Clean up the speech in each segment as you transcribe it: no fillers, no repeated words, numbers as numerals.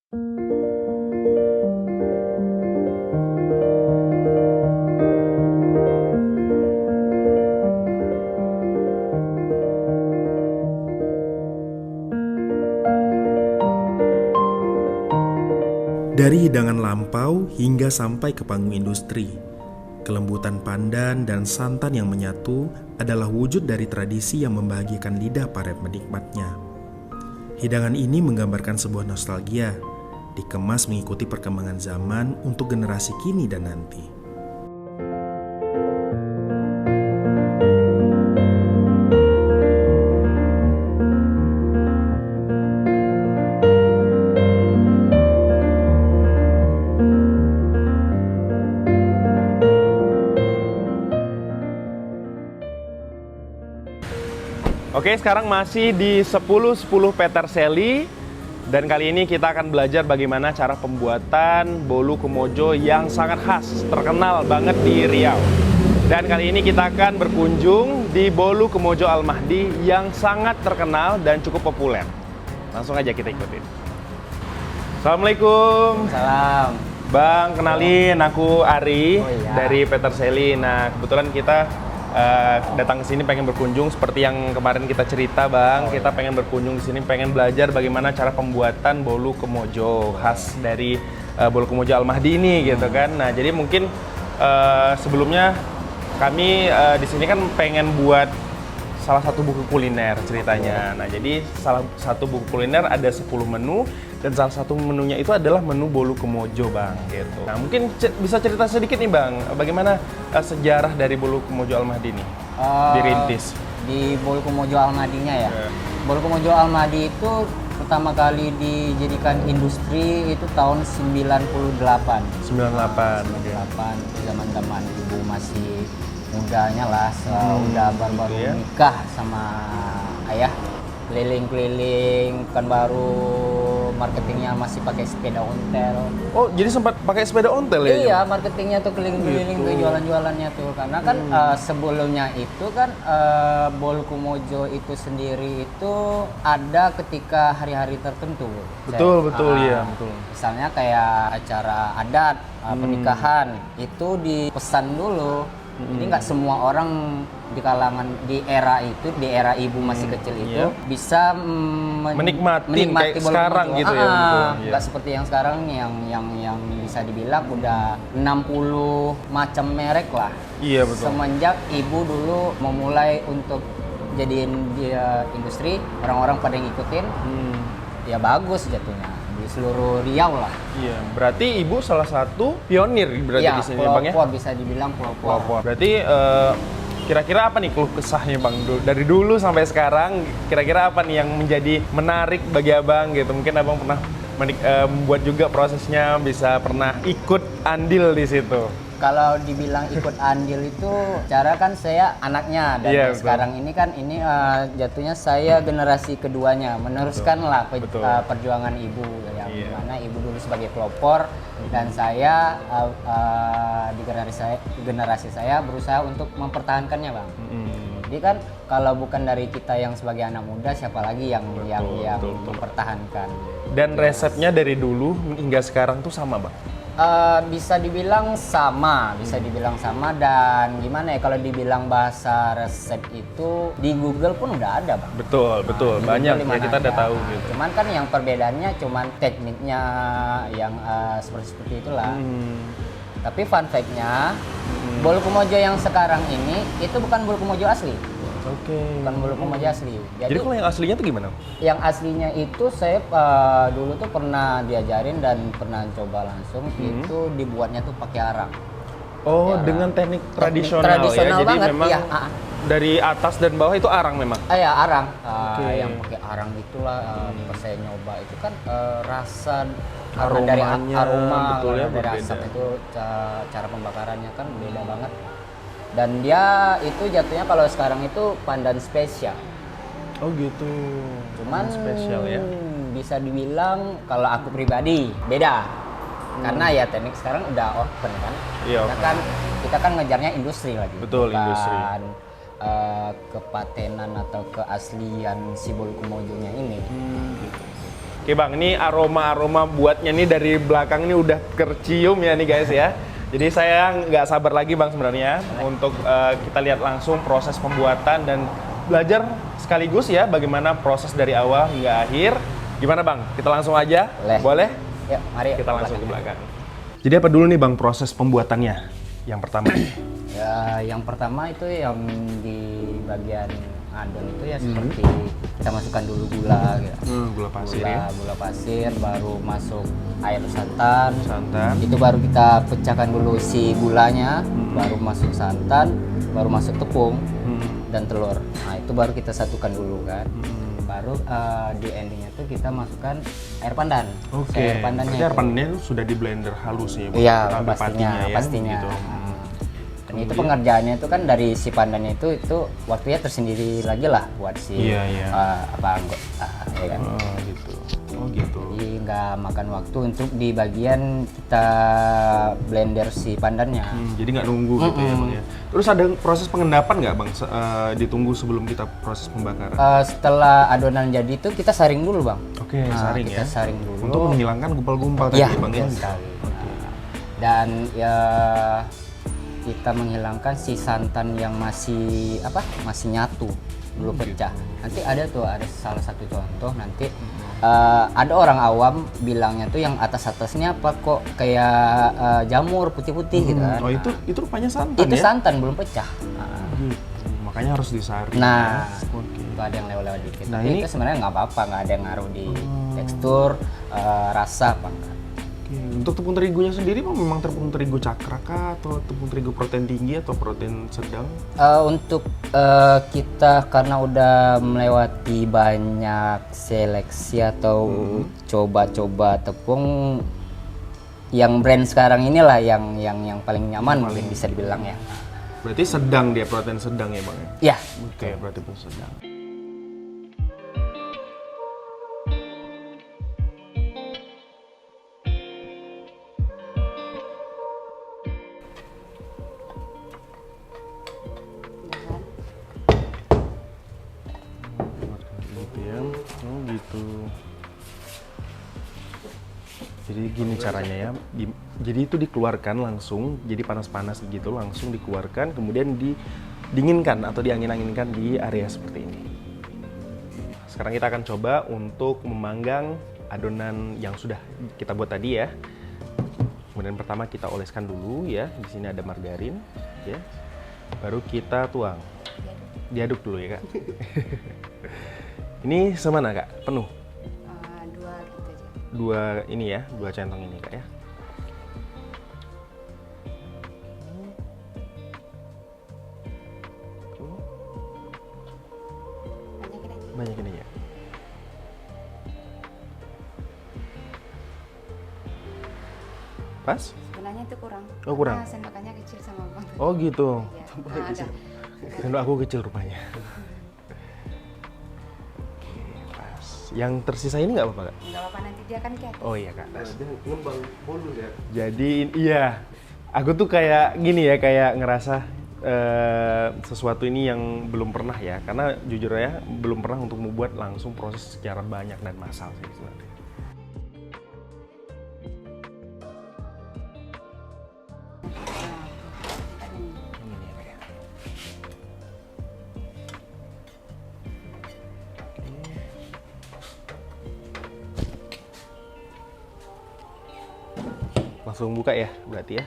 Dari hidangan lampau hingga sampai ke panggung industri, kelembutan pandan dan santan yang menyatu adalah wujud dari tradisi yang membahagiakan lidah para penikmatnya. Hidangan ini menggambarkan sebuah nostalgia, dikemas mengikuti perkembangan zaman untuk generasi kini dan nanti. Oke, sekarang masih di 1010 Peterseli dan kali ini kita akan belajar bagaimana cara pembuatan bolu Kumojo yang sangat khas, terkenal banget di Riau. Dan kali ini kita akan berkunjung di Bolu Kumojo Al Mahdi yang sangat terkenal dan cukup populer. Langsung aja kita ikutin. Assalamualaikum. Salam. Bang, kenalin aku Ari iya. dari Peterseli. Nah, kebetulan kita datang ke sini pengen berkunjung seperti yang kemarin kita cerita, Bang. Kita pengen berkunjung di sini, pengen belajar bagaimana cara pembuatan bolu Kumojo khas dari Bolu Kumojo Al Mahdi ini gitu kan. Nah, jadi mungkin sebelumnya kami di sini kan pengen buat salah satu buku kuliner ceritanya. Nah, jadi salah satu buku kuliner ada 10 menu dan salah satu menunya itu adalah menu bolu Kumojo, Bang, gitu. Nah, mungkin bisa cerita sedikit nih, Bang, bagaimana sejarah dari bolu Kumojo Al Mahdi ini dirintis? Di Bolu Kumojo Al Mahdinya ya. Bolu Kumojo Al Mahdi itu pertama kali dijadikan industri itu tahun 98. 98. Itu zaman-zaman ibu masih mudanya lah, udah baru-baru gitu ya. nikah sama ayah, keliling-keliling, kan baru marketingnya masih pakai sepeda ontel. Oh, jadi sempat pakai sepeda ontel ya? Iya, marketingnya tuh keliling-keliling ke jualan-jualannya tuh, karena kan sebelumnya itu kan Bolu Kumojo itu sendiri itu ada ketika hari-hari tertentu. Betul, iya, betul. Misalnya kayak acara adat, pernikahan, itu dipesan dulu. Jadi nggak semua orang di kalangan di era itu, di era ibu masih kecil itu bisa menikmati kayak Bolu sekarang Kumojo. gitu ya. Nggak seperti yang sekarang yang bisa dibilang udah 60 macam merek lah. Iya, betul. Semenjak ibu dulu memulai untuk jadiin dia industri, orang-orang pada ngikutin, ya bagus jatuhnya di seluruh Riau lah. Iya, berarti ibu salah satu pionir berarti Ya, di sini, Bang ya? pelopor, bisa dibilang pelopor. Berarti kira-kira apa nih keluh kesahnya, Bang? Dari dulu sampai sekarang, kira-kira apa nih yang menjadi menarik bagi Abang gitu? Mungkin Abang pernah membuat juga prosesnya, bisa pernah ikut andil di situ. Kalau dibilang ikut andil itu, cara kan saya anaknya dan sekarang ini kan jatuhnya saya generasi keduanya, meneruskan lah perjuangan ibu yang dimana ibu dulu sebagai pelopor dan saya di generasi saya berusaha untuk mempertahankannya, Bang. Jadi kan kalau bukan dari kita yang sebagai anak muda, siapa lagi yang mempertahankan? Dan resepnya dari dulu hingga sekarang tuh sama, Bang? Bisa dibilang sama, dan gimana ya, kalau dibilang bahasa resep itu di Google pun udah ada, Bang. Betul, banyak ya, kita udah tahu gitu. Cuman kan yang perbedaannya cuman tekniknya yang seperti itulah. Tapi fun fact-nya, Bolu Kumojo yang sekarang ini itu bukan Bolu Kumojo asli. Oke. Bukan Bolu Kumojo asli. Jadi kalau yang aslinya tuh gimana? Yang aslinya itu saya dulu tuh pernah diajarin dan pernah coba langsung, itu dibuatnya tuh pakai arang. Oh, dengan teknik tradisional ya. Jadi banget, memang dari atas dan bawah itu arang memang. Ya arang. Yang pakai arang itulah pas saya nyoba itu kan rasa dari aroma, betul ya, dari berbeda. asap itu cara pembakarannya kan beda banget. Dan dia itu jatuhnya kalau sekarang itu pandan spesial. Oh gitu. Cuman spesial ya. Bisa dibilang kalau aku pribadi beda. Karena ya teknik sekarang udah open kan. Iya, Kita kan ngejarnya industri lagi. Betul, industri. Kepatenan atau keaslian si Bolu Kumojonya ini. Oke Bang, ini aroma-aroma buatnya nih dari belakang ini udah tercium ya nih guys ya. Jadi saya nggak sabar lagi Bang sebenarnya untuk kita lihat langsung proses pembuatan dan belajar sekaligus ya bagaimana proses dari awal hingga akhir. Gimana Bang? Kita langsung aja? Boleh? Yuk, mari kita langsung ke belakang. Jadi apa dulu nih Bang proses pembuatannya? Yang pertama? Ya, yang pertama itu yang di bagian adon itu ya seperti kita masukkan dulu gula gitu. Gula pasir ya. Gula pasir, baru masuk air santan. Santan. Itu baru kita pecahkan dulu si gulanya, baru masuk santan, baru masuk tepung dan telur. Nah, itu baru kita satukan dulu kan. Baru di endingnya tuh kita masukkan air pandan. Oke. Air pandannya. Air pandannya itu sudah di blender halus ya? Iya, Sampai pastinya. patinya ya, Pastinya. gitu. Dan itu pengerjaannya itu kan dari si pandannya itu waktunya tersendiri lagi lah buat si anggota ya kan. Oh gitu. Jadi nggak makan waktu untuk di bagian kita blender si pandannya. Jadi nggak nunggu gitu ya Bang ya. Terus ada proses pengendapan nggak Bang? Ditunggu sebelum kita proses pembakaran? Setelah adonan jadi itu kita saring dulu Bang. Oke, saring kita ya. saring dulu. Untuk menghilangkan gumpal-gumpal tadi Iya, Bang ya. sekali. Dan ya kita menghilangkan si santan yang masih nyatu, belum pecah. Nanti ada salah satu contoh nanti ada orang awam bilangnya tuh yang atasnya apa kok kayak jamur putih-putih gitu kan. Oh itu rupanya santan Itu ya? santan belum pecah. Gitu. Makanya harus disaring. Nah, Oke. itu ada yang lewat-lewat dikit. Nah, Tapi ini- itu sebenarnya nggak apa-apa, nggak ada yang ngaruh di tekstur, rasa apa enggak. Untuk tepung terigunya sendiri Bang memang tepung terigu cakra kah atau tepung terigu protein tinggi atau protein sedang? Untuk kita karena udah melewati banyak seleksi atau coba-coba tepung yang brand sekarang inilah yang paling nyaman mungkin bisa dibilang ya. Berarti sedang dia, protein sedang ya Bang ya? Ya, Oke, berarti pun sedang. Gitu ya. Oh gitu. Jadi gini caranya ya. Jadi itu dikeluarkan langsung, jadi panas-panas gitu langsung dikeluarkan, kemudian didinginkan atau diangin-anginkan di area seperti ini. Sekarang kita akan coba untuk memanggang adonan yang sudah kita buat tadi ya. Kemudian pertama kita oleskan dulu ya. Di sini ada margarin ya. Baru kita tuang. Diaduk dulu ya, Kak. Ini semana, Kak? Penuh? Dua gitu aja. Dua ini ya, dua centong ini, Kak ya. Banyakin aja. Banyakin aja. Pas? Sebenarnya itu kurang. Oh, kurang. Karena sendokannya kecil sama bang. Oh gitu. Ada. Sendok aku kecil rupanya. Pas. Yang tersisa ini nggak apa-apa, Kak? Enggak apa-apa nanti dia kan kayak. Oh iya, Kak. Pas. Ngembang bolu ya. Jadi iya, aku tuh kayak gini ya, kayak ngerasa sesuatu ini yang belum pernah ya, karena jujur ya belum pernah untuk membuat langsung proses secara banyak dan massal sih sebenarnya. Ini ya, Kak ya. Oke. Langsung buka ya, berarti ya.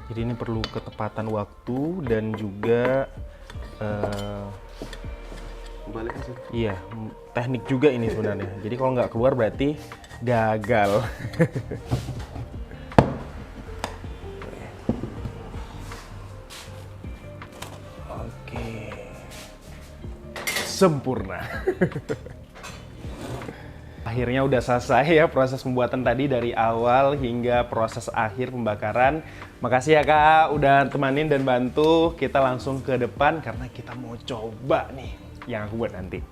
Jadi ini perlu ketepatan waktu dan juga Balik aja. iya teknik juga ini sebenarnya. Jadi kalau nggak keluar berarti gagal. Oke, sempurna. Akhirnya udah selesai ya proses pembuatan tadi dari awal hingga proses akhir pembakaran. Makasih ya Kak udah temanin dan bantu. Kita langsung ke depan karena kita mau coba nih yang aku buat nanti.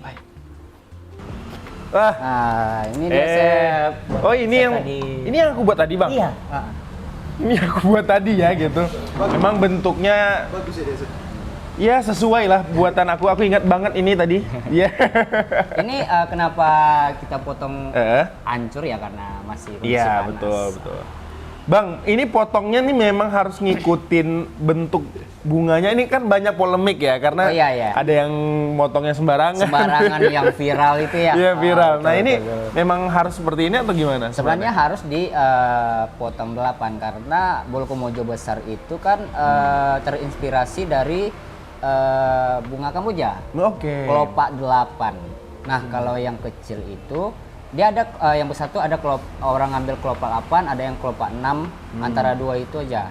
Bye. Wah, Nah, ini dia saya buat oh ini yang tadi. ini yang aku buat tadi Bang. Iya. ini aku buat tadi ya gitu. Memang bentuknya Bagus ya dia. ya sesuai lah buatan aku. Aku ingat banget ini tadi. Iya. Ini kenapa kita potong hancur ya karena masih Iya, panas. betul. Bang, ini potongnya nih memang harus ngikutin bentuk bunganya. Ini kan banyak polemik ya, karena Oh, iya. ada yang motongnya sembarangan. Sembarangan yang viral itu ya. Iya, viral. Oh, Nah, betul, ini betul. memang harus seperti ini atau gimana? Sebenarnya harus dipotong 8 karena bolu Komojo besar itu kan terinspirasi dari bunga kamboja. Oke. Kelopak 8. Nah, kalau yang kecil itu dia ada yang besar tuh ada orang ngambil kelopak 8, ada yang kelopak 6, antara dua itu aja.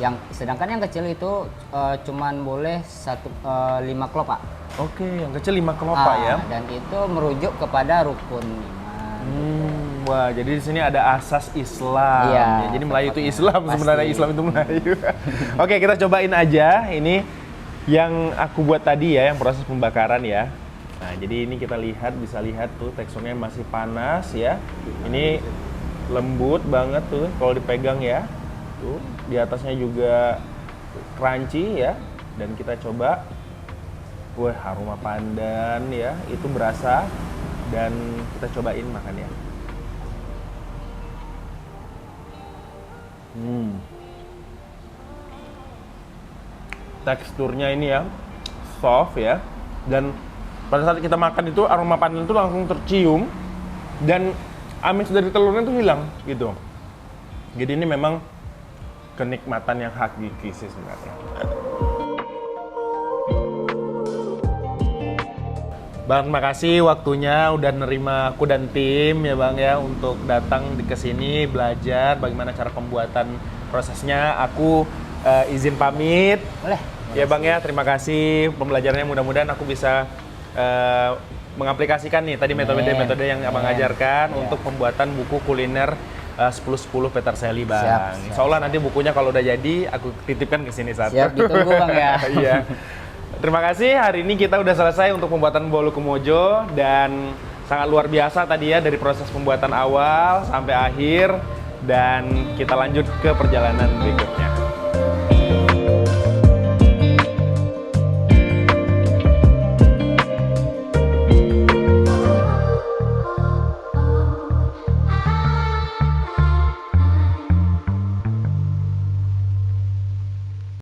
Yang sedangkan yang kecil itu cuman boleh 5 kelopak. Oke, yang kecil 5 kelopak ya. Dan itu merujuk kepada rukun iman. Wah, jadi di sini ada asas Islam. Iya, Ya, jadi Melayu itu Islam, pasti. sebenarnya Islam itu Melayu. Oke, kita cobain aja. Ini yang aku buat tadi ya, yang proses pembakaran ya. Nah, jadi ini kita bisa lihat tuh teksturnya masih panas ya. Ini lembut banget tuh kalau dipegang ya. Tuh, di atasnya juga crunchy ya. Dan kita coba. Wah, aroma pandan ya, itu berasa. Dan kita cobain makan ya. Teksturnya ini ya, soft ya. Dan pada saat kita makan itu aroma pandan itu langsung tercium dan amis dari telurnya itu hilang gitu. Jadi ini memang kenikmatan yang hakiki sih sebenarnya. Bang, makasih waktunya udah nerima aku dan tim ya Bang ya untuk datang ke sini belajar bagaimana cara pembuatan prosesnya. Aku izin pamit. Boleh. Ya Bang ya, terima kasih pembelajarannya, mudah-mudahan aku bisa mengaplikasikan nih tadi metode-metode yang Abang ajarkan untuk pembuatan buku kuliner 10-10 Peterselli Bang. Siap. Insya Allah nanti bukunya kalau udah jadi aku titipkan ke sini satu. Siap, ditunggu Bang ya. Iya. Terima kasih, hari ini kita udah selesai untuk pembuatan bolu Komojo dan sangat luar biasa tadi ya dari proses pembuatan awal sampai akhir dan kita lanjut ke perjalanan berikutnya.